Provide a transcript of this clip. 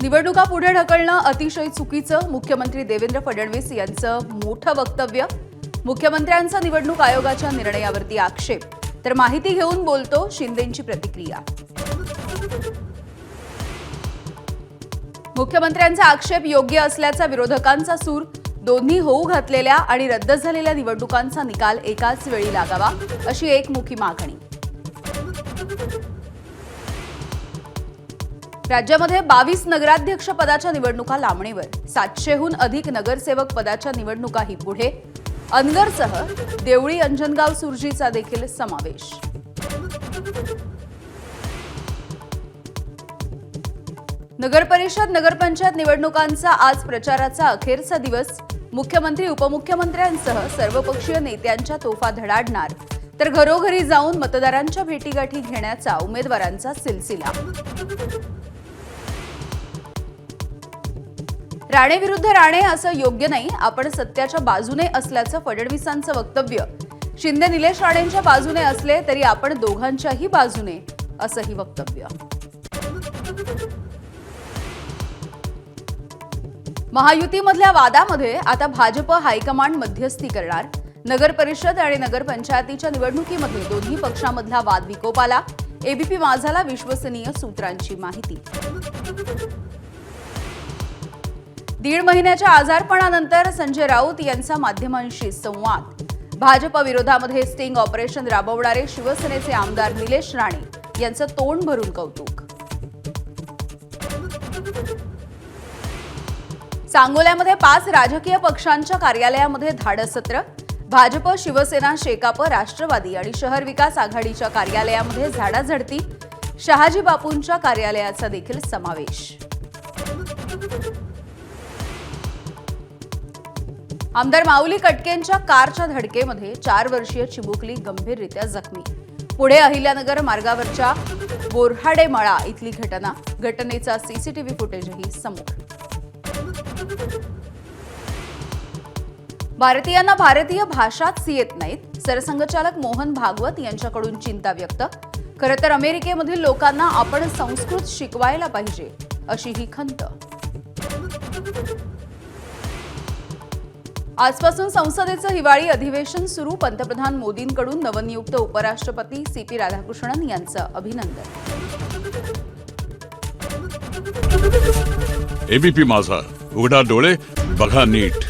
निवडणुका पुढे ढकलणं अतिशय चुकीचं, मुख्यमंत्री देवेंद्र फडणवीस यांचं मोठं वक्तव्य. मुख्यमंत्र्यांचा निवडणूक आयोगाच्या निर्णयावरती आक्षेप, तर माहिती घेऊन बोलतो शिंदेंची प्रतिक्रिया. मुख्यमंत्र्यांचा आक्षेप योग्य असल्याचा विरोधकांचा सूर. दोन्ही होऊ घातलेल्या आणि रद्द झालेल्या निवडणुकांचा निकाल एकाच वेळी लागावा, अशी एकमुखी मागणी. राज्यामध्ये 22 नगराध्यक्ष पदाच्या निवडणुका लांबणीवर. 700हून अधिक नगरसेवक पदाच्या निवडणुकाही पुढे. अनगरसह देवळी, अंजनगाव, सुरजीचा देखील समावेश. नगरपरिषद, नगरपंचायत निवडणुकांचा आज प्रचाराचा अखेरचा दिवस. मुख्यमंत्री, उपमुख्यमंत्र्यांसह सर्वपक्षीय नेत्यांच्या तोफा धडाडणार, तर घरोघरी जाऊन मतदारांच्या भेटीगाठी घेण्याचा उमेदवारांचा सिलसिला. राणे विरुद्ध राणे असं योग्य नाही, आपण सत्याच्या बाजूने असल्याचं फडणवीसांचं वक्तव्य. शिंदे निलेश राणेंच्या बाजूने असले तरी आपण दोघांच्याही बाजूने, असंही वक्तव्य. महायुतीमधल्या वादामध्ये आता भाजप हायकमांड मध्यस्थी करणार. नगर परिषद आणि नगरपंचायतीच्या निवडणुकीमध्ये दोन्ही पक्षांमधला वाद विकोपाला. एबीपी माझाला विश्वसनीय सूत्रांची माहिती. 1.5 महिन्याच्या आजारपणानंतर संजय राऊत यांचा माध्यमांशी संवाद. भाजप विरोधामध्ये स्टिंग ऑपरेशन राबवणारे शिवसेनेचे आमदार निलेश राणे यांचं तोंड भरून कौतुक. सांगोल्यामध्ये 5 राजकीय पक्षांच्या कार्यालयामध्ये धाडसत्र. भाजप, शिवसेना, शेकाप, राष्ट्रवादी आणि शहर विकास आघाडीच्या कार्यालयामध्ये झाडाझडती. शहाजी बापूंच्या कार्यालयाचा देखील समावेश. आमदार माऊली कटकेंच्या कारच्या धडकेमध्ये 4 वर्षीय चिमुकली गंभीररित्या जखमी. पुढे अहिल्यानगर मार्गावरच्या बोरहाडेमळा इथली घटना. घटनेचा सीसीटीव्ही फुटेजही समोर. भारतीयांना भारतीय भाषाच येत नाहीत. सरसंघचालक मोहन भागवत यांच्याकडून चिंता व्यक्त. खरं तर अमेरिकेमधील लोकांना आपण संस्कृत शिकवायला पाहिजे, अशी ही खंत. आजपासून संसदेचं हिवाळी अधिवेशन सुरू. पंतप्रधान मोदींकडून नवनियुक्त उपराष्ट्रपती सीपी राधाकृष्णन यांचं अभिनंदन. एबीपी माझा, उघडा डोळे बघा नीट.